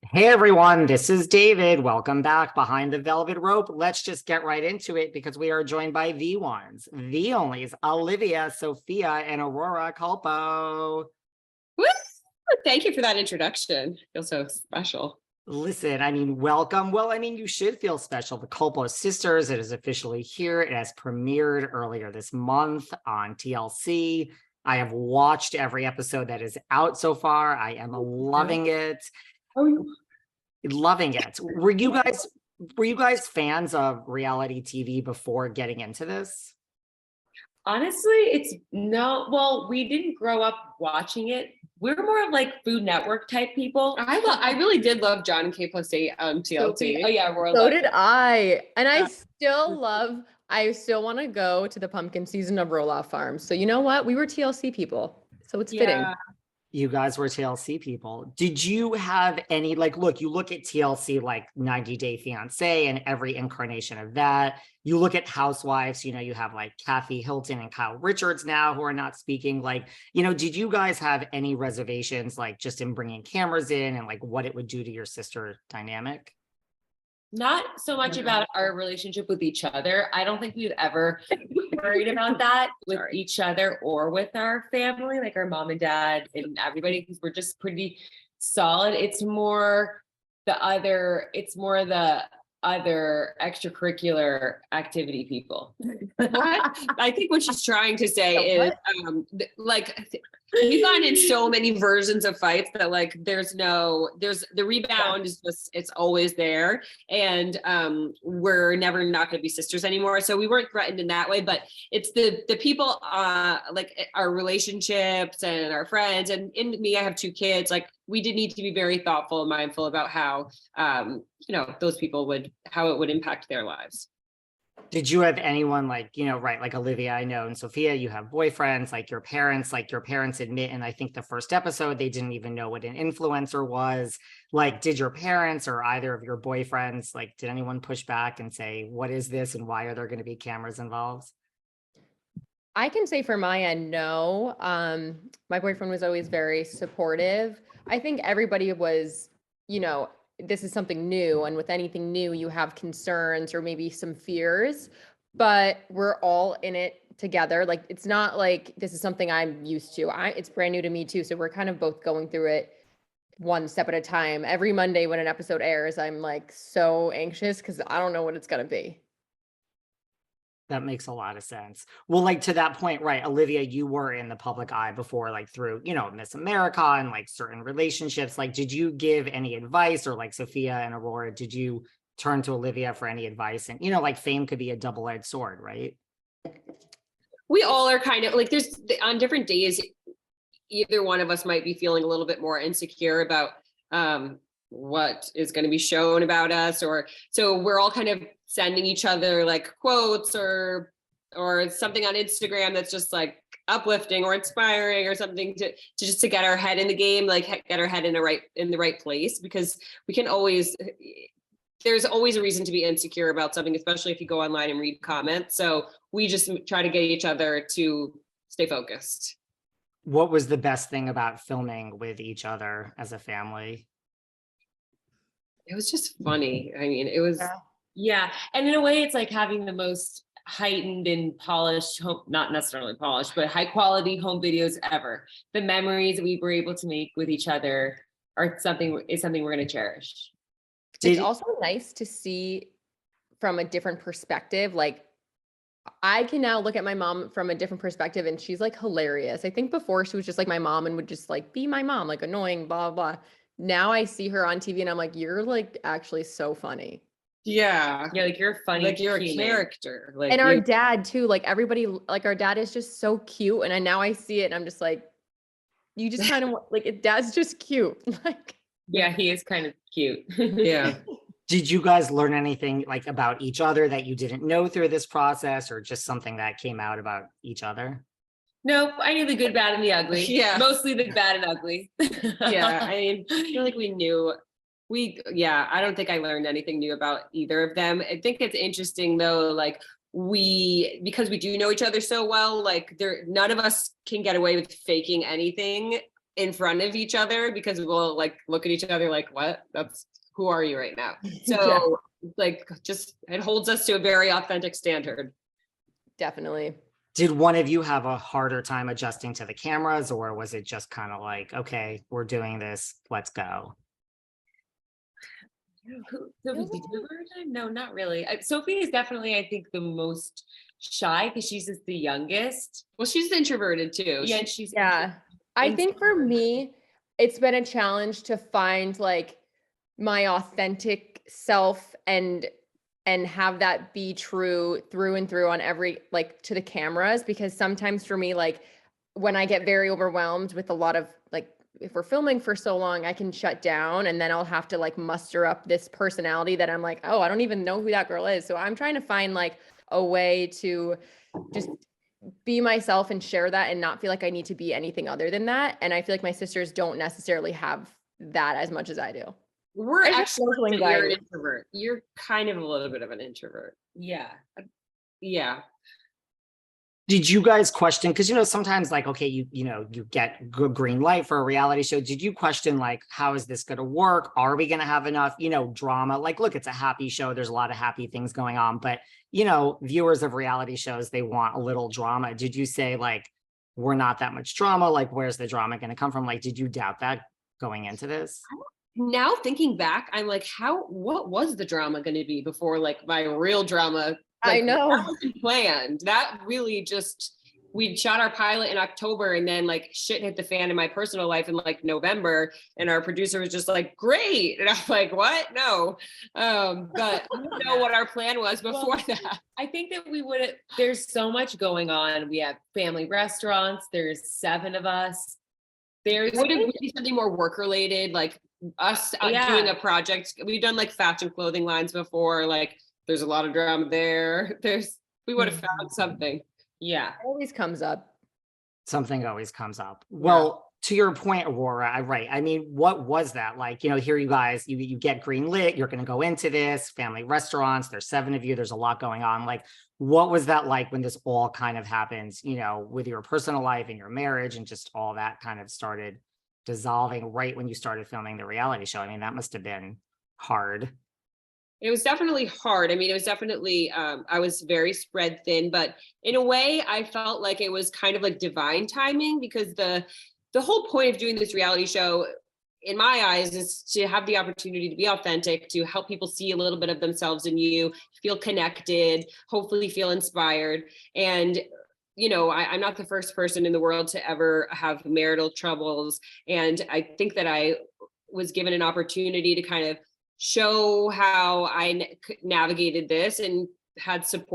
Hey everyone, this is David. Welcome back behind the velvet rope. Let's just get right into it because we are joined by the ones, the onlys, Olivia, Sophia, and Aurora Culpo. Woo! Thank you for that introduction. I feel so special. Listen, welcome. Well, you should feel special. The Culpo Sisters, it is officially here. It has premiered earlier this month on TLC. I have watched every episode that is out so far. I am loving it. Loving it. Were you guys fans of reality TV before getting into this? Honestly, it's no, well, we didn't grow up watching it. We're more of like Food Network type people. I really did love John and K plus 8 on TLC. Oh yeah, Aurora. So did I. And I still want to go to the pumpkin season of Roll-Off Farm. So you know what? We were TLC people. So it's fitting. You guys were TLC people. Did you have any, look, you look at TLC like 90 Day Fiancé and every incarnation of that. You look at Housewives, you have like Kathy Hilton and Kyle Richards now who are not speaking. Did you guys have any reservations, like just in bringing cameras in and like what it would do to your sister dynamic? Not so much about our relationship with each other. I don't think we've ever worried about that with each other or with our family, like our mom and dad and everybody, because we're just pretty solid. It's more the other extracurricular activity people. I think what she's trying to say is we've gotten in so many versions of fights that there's the rebound is just, it's always there. And we're never not going to be sisters anymore. So we weren't threatened in that way, but it's the people like our relationships and our friends, and in me, I have 2 kids. We did need to be very thoughtful and mindful about how those people how it would impact their lives. Did you have anyone like Olivia, I know, and Sophia, you have boyfriends, your parents admit, and I think the first episode, they didn't even know what an influencer was. Did your parents or either of your boyfriends, did anyone push back and say, what is this? And why are there going to be cameras involved? I can say for my end, no. My boyfriend was always very supportive. I think everybody was, this is something new. And with anything new, you have concerns or maybe some fears, but we're all in it together. It's not like this is something I'm used to. It's brand new to me too. So we're kind of both going through it one step at a time. Every Monday when an episode airs, I'm so anxious because I don't know what it's going to be. That makes a lot of sense. Well, to that point, right, Olivia, you were in the public eye before, through, Miss America and certain relationships. Did you give any advice, or Sophia and Aurora, did you turn to Olivia for any advice? And, fame could be a double-edged sword, right? We all are kind of there's on different days, either one of us might be feeling a little bit more insecure about what is going to be shown about us, or so we're all kind of sending each other quotes or something on Instagram that's just uplifting or inspiring or something to just to get our head in the game, get our head in the right place, because there's always a reason to be insecure about something, especially if you go online and read comments. So we just try to get each other to stay focused. What was the best thing about filming with each other as a family? It was just funny. It was, yeah. And in a way, it's having the most heightened and polished home, not necessarily polished, but high quality home videos ever. The memories that we were able to make with each other is something we're going to cherish. It's also nice to see from a different perspective. I can now look at my mom from a different perspective, and she's hilarious. I think before she was just my mom and would just be my mom, annoying, blah, blah, blah. Now I see her on TV and I'm you're actually so funny. Yeah. Yeah. You're funny. You're a character. And our dad too, everybody, our dad is just so cute. And now I see it and I'm just you just kind of dad's just cute. Yeah, he is kind of cute. Yeah. Did you guys learn anything about each other that you didn't know through this process, or just something that came out about each other? No, I knew the good, bad, and the ugly. Yeah. Mostly the bad and ugly. Yeah. I feel we knew. I don't think I learned anything new about either of them. I think it's interesting though, because we do know each other so well, none of us can get away with faking anything in front of each other because we'll like look at each other like, what? Who are you right now? So like, just, it holds us to a very authentic standard. Definitely. Did one of you have a harder time adjusting to the cameras, or was it just kind of like, okay, we're doing this, let's go? No, not really. Sophie is definitely, I think, the most shy because she's just the youngest. Well, she's introverted too. Yeah, and she's I think for me, it's been a challenge to find like my authentic self and have that be true through and through on every, like, to the cameras, because sometimes for me, like when I get very overwhelmed with a lot of like, if we're filming for so long, I can shut down and then I'll have to like muster up this personality that I'm like, oh, I don't even know who that girl is. So I'm trying to find like a way to just be myself and share that and not feel like I need to be anything other than that. And I feel like my sisters don't necessarily have that as much as I do. We're I just actually, social you're an anxiety. introvert. You're kind of a little bit of an introvert. yeah. Yeah. Did you guys question, because sometimes like, okay, you get good green light for a reality show. Did you question like, how is this going to work? Are we going to have enough drama? Like, look, it's a happy show, there's a lot of happy things going on, but viewers of reality shows, they want a little drama. Did you say like, we're not that much drama, like where's the drama going to come from? Like, did you doubt that going into this? Now thinking back, I'm like, what was the drama going to be before like my real drama? I know. That wasn't planned. That really just, we shot our pilot in October and then like shit hit the fan in my personal life in like November, and our producer was just like, great. And I'm like, what? No. But I don't know what our plan was before that. I think that there's so much going on. We have family restaurants. There's 7 of us. Would it be something more work related, like us doing a project? We've done like fashion clothing lines before. Like there's a lot of drama there. We would have found something. Yeah. It always comes up. Something always comes up. Well, to your point, Aurora, right. I mean, what was that like? Here you guys, you get green lit, you're going to go into this family restaurants. There's 7 of you. There's a lot going on. Like, what was that like when this all kind of happens, with your personal life and your marriage and just all that kind of started dissolving right when you started filming the reality show? I mean, that must have been hard. It was definitely hard. I mean, it was definitely, I was very spread thin, but in a way I felt like it was kind of like divine timing, because the whole point of doing this reality show, in my eyes, is to have the opportunity to be authentic, to help people see a little bit of themselves in you, feel connected, hopefully feel inspired. And I'm not the first person in the world to ever have marital troubles. And I think that I was given an opportunity to kind of show how I navigated this and had support